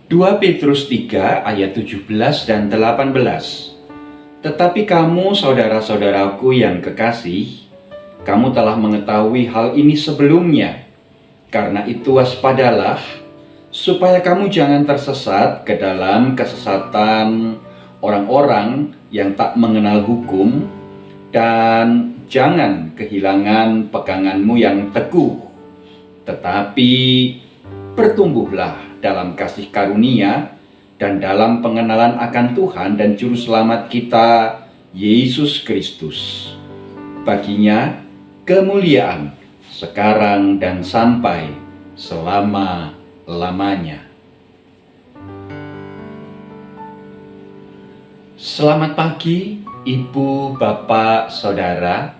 2 Petrus 3 ayat 17 dan 18. Tetapi kamu saudara-saudaraku yang kekasih, kamu telah mengetahui hal ini sebelumnya. Karena itu waspadalah, supaya kamu jangan tersesat ke dalam kesesatan orang-orang yang tak mengenal hukum, dan jangan kehilangan peganganmu yang teguh. Tetapi bertumbuhlah dalam kasih karunia dan dalam pengenalan akan Tuhan dan Juru Selamat kita, Yesus Kristus. Baginya kemuliaan sekarang dan sampai selama-lamanya. Selamat pagi, Ibu, Bapak, Saudara,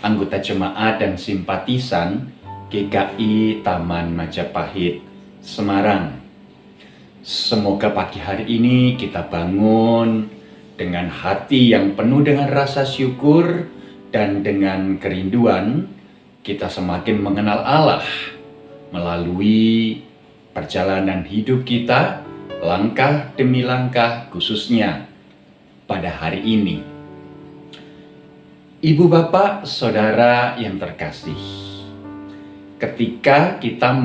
anggota jemaat dan simpatisan GKI Taman Majapahit, Semarang. Semoga pagi hari ini kita bangun dengan hati yang penuh dengan rasa syukur dan dengan kerinduan kita semakin mengenal Allah melalui perjalanan hidup kita, langkah demi langkah, khususnya pada hari ini. Ibu, Bapak, Saudara yang terkasih, ketika kita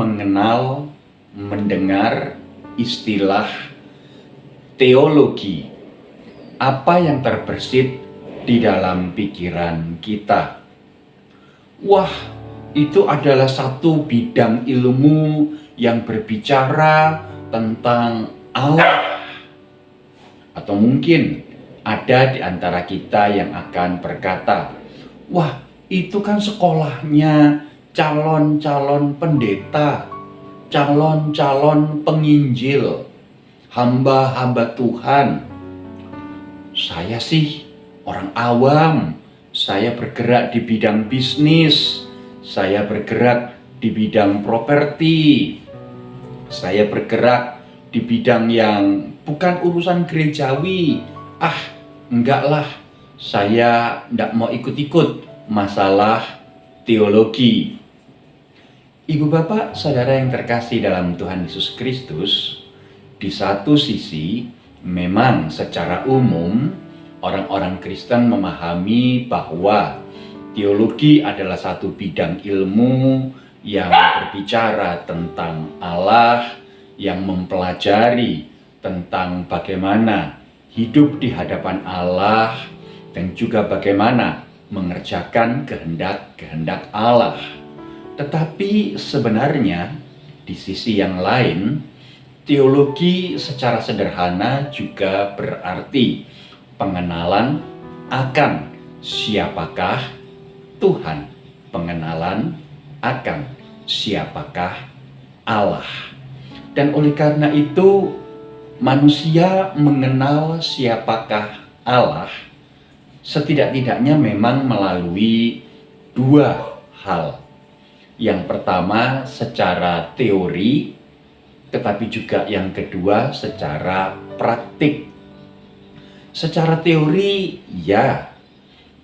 mendengar istilah teologi, apa yang terbersit di dalam pikiran kita? Wah, itu adalah satu bidang ilmu yang berbicara tentang Allah. Atau mungkin ada di antara kita yang akan berkata, wah, itu kan sekolahnya calon-calon pendeta, calon-calon penginjil, hamba-hamba Tuhan. Saya sih orang awam, saya bergerak di bidang bisnis, saya bergerak di bidang properti, saya bergerak di bidang yang bukan urusan gerejawi. Enggak lah, saya enggak mau ikut-ikut masalah teologi. Ibu, Bapak, Saudara yang terkasih dalam Tuhan Yesus Kristus, di satu sisi memang secara umum orang-orang Kristen memahami bahwa teologi adalah satu bidang ilmu yang berbicara tentang Allah, yang mempelajari tentang bagaimana hidup di hadapan Allah dan juga bagaimana mengerjakan kehendak-kehendak Allah. Tetapi sebenarnya di sisi yang lain, teologi secara sederhana juga berarti pengenalan akan siapakah Tuhan, pengenalan akan siapakah Allah. Dan oleh karena itu, manusia mengenal siapakah Allah setidak-tidaknya memang melalui dua hal. Yang pertama secara teori, tetapi juga yang kedua secara praktik. Secara teori, ya,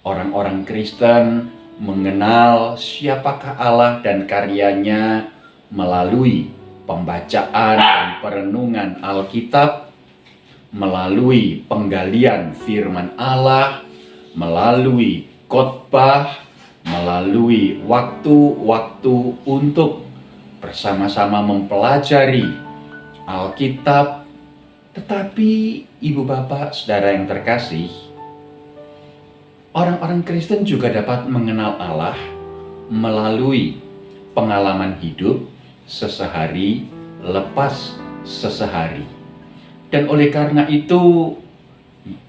orang-orang Kristen mengenal siapakah Allah dan karyanya melalui pembacaan dan perenungan Alkitab, melalui penggalian firman Allah, melalui khotbah, melalui waktu-waktu untuk bersama-sama mempelajari Alkitab. Tetapi Ibu, Bapak, Saudara yang terkasih, orang-orang Kristen juga dapat mengenal Allah melalui pengalaman hidup sesehari lepas sesehari. Dan oleh karena itu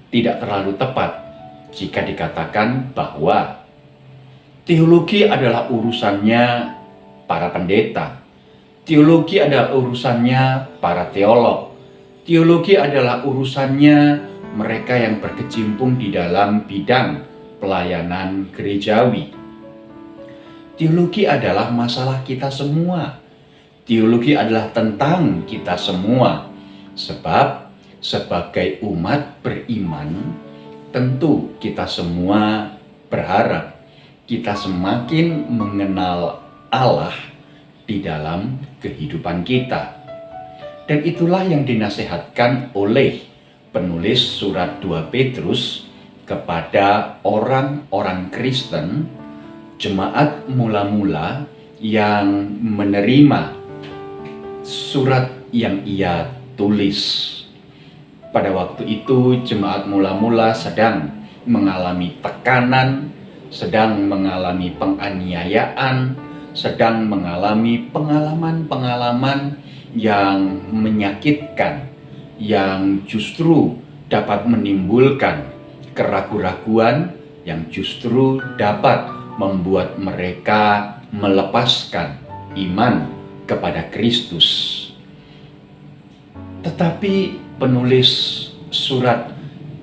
tidak terlalu tepat jika dikatakan bahwa teologi adalah urusannya para pendeta. Teologi adalah urusannya para teolog. Teologi adalah urusannya mereka yang berkecimpung di dalam bidang pelayanan gerejawi. Teologi adalah masalah kita semua. Teologi adalah tentang kita semua. Sebab sebagai umat beriman, tentu kita semua berharap kita semakin mengenal Allah di dalam kehidupan kita. Dan itulah yang dinasihatkan oleh penulis surat 2 Petrus kepada orang-orang Kristen, jemaat mula-mula yang menerima surat yang ia tulis. Pada waktu itu jemaat mula-mula sedang mengalami tekanan, sedang mengalami penganiayaan, sedang mengalami pengalaman-pengalaman yang menyakitkan, yang justru dapat menimbulkan keraguan-raguan, yang justru dapat membuat mereka melepaskan iman kepada Kristus. Tetapi penulis surat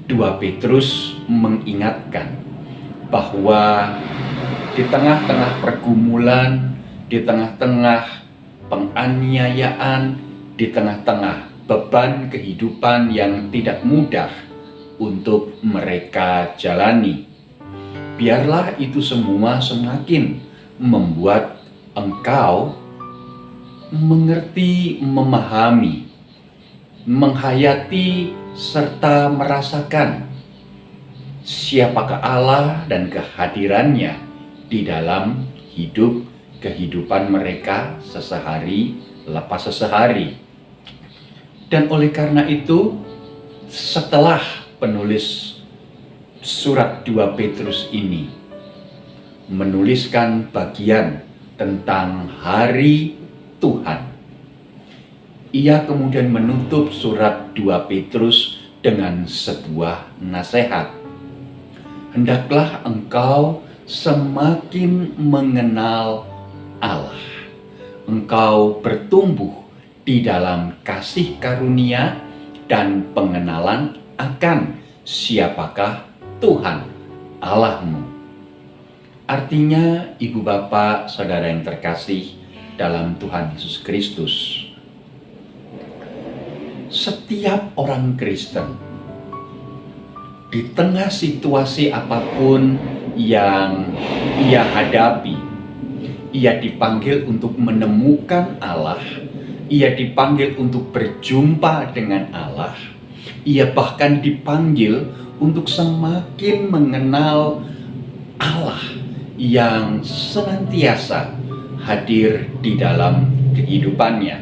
2 Petrus mengingatkan bahwa di tengah-tengah pergumulan, di tengah-tengah penganiayaan, di tengah-tengah beban kehidupan yang tidak mudah untuk mereka jalani, biarlah itu semua semakin membuat engkau mengerti, memahami, menghayati, serta merasakan siapakah Allah dan kehadirannya di dalam kehidupan mereka sesehari lepas sesehari. Dan oleh karena itu, setelah penulis surat 2 Petrus ini menuliskan bagian tentang hari Tuhan, ia kemudian menutup surat 2 Petrus dengan sebuah nasihat. Hendaklah engkau semakin mengenal Allah. Engkau bertumbuh di dalam kasih karunia dan pengenalan akan siapakah Tuhan Allahmu. Artinya, ibu bapak, saudara yang terkasih dalam Tuhan Yesus Kristus, setiap orang Kristen di tengah situasi apapun yang ia hadapi, ia dipanggil untuk menemukan Allah, ia dipanggil untuk berjumpa dengan Allah, ia bahkan dipanggil untuk semakin mengenal Allah yang senantiasa hadir di dalam kehidupannya.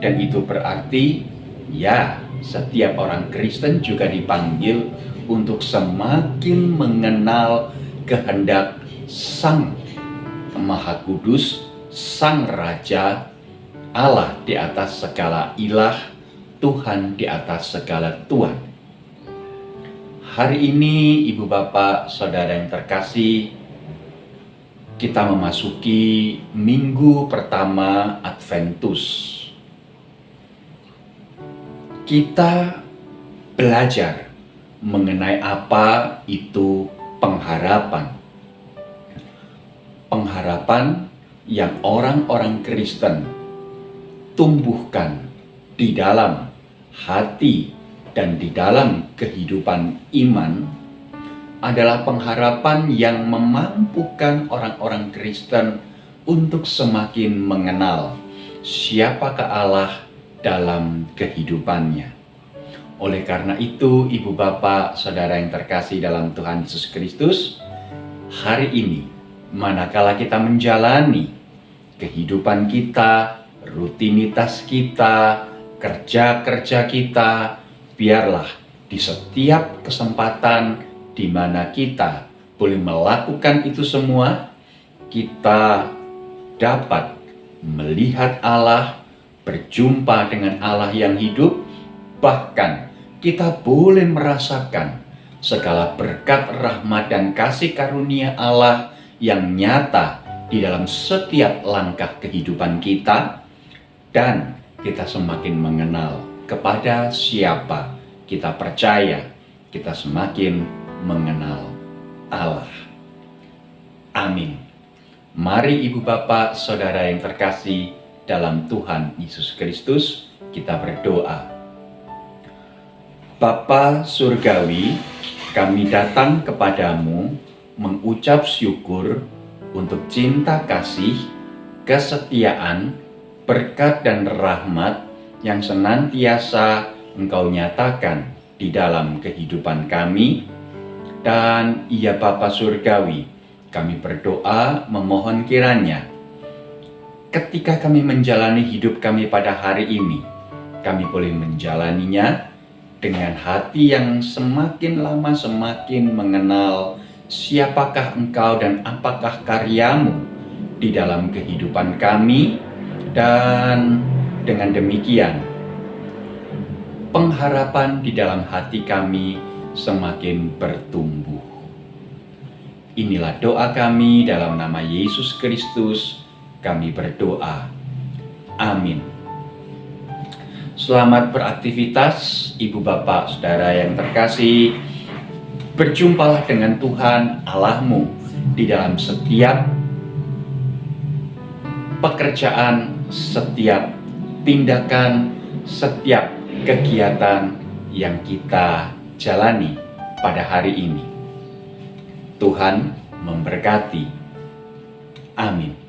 Dan itu berarti, ya, setiap orang Kristen juga dipanggil untuk semakin mengenal kehendak Sang Maha Kudus, Sang Raja, Allah di atas segala ilah, Tuhan di atas segala Tuhan. Hari ini, ibu bapak, saudara yang terkasih, kita memasuki minggu pertama Adventus. Kita belajar mengenai apa itu pengharapan. Pengharapan yang orang-orang Kristen tumbuhkan di dalam hati dan di dalam kehidupan iman adalah pengharapan yang memampukan orang-orang Kristen untuk semakin mengenal siapakah Allah dalam kehidupannya. Oleh karena itu, ibu bapak, saudara yang terkasih dalam Tuhan Yesus Kristus, hari ini, manakala kita menjalani kehidupan kita, rutinitas kita, kerja-kerja kita, biarlah di setiap kesempatan di mana kita boleh melakukan itu semua, kita dapat melihat Allah, berjumpa dengan Allah yang hidup, bahkan kita boleh merasakan segala berkat, rahmat, dan kasih karunia Allah yang nyata di dalam setiap langkah kehidupan kita, dan kita semakin mengenal kepada siapa kita percaya, kita semakin mengenal Allah. Amin. Mari ibu bapak, saudara yang terkasih dalam Tuhan Yesus Kristus, kita berdoa. Bapa Surgawi, kami datang kepadamu mengucap syukur untuk cinta kasih, kesetiaan, berkat dan rahmat yang senantiasa Engkau nyatakan di dalam kehidupan kami. Dan ya Bapa Surgawi, kami berdoa memohon kiranya ketika kami menjalani hidup kami pada hari ini, kami boleh menjalaninya dengan hati yang semakin lama semakin mengenal siapakah Engkau dan apakah karyamu di dalam kehidupan kami. Dan dengan demikian, pengharapan di dalam hati kami semakin bertumbuh. Inilah doa kami dalam nama Yesus Kristus, kami berdoa. Amin. Selamat beraktivitas, Ibu Bapak Saudara yang terkasih. Berjumpalah dengan Tuhan Allahmu di dalam setiap pekerjaan, setiap tindakan, setiap kegiatan yang kita jalani pada hari ini. Tuhan memberkati. Amin.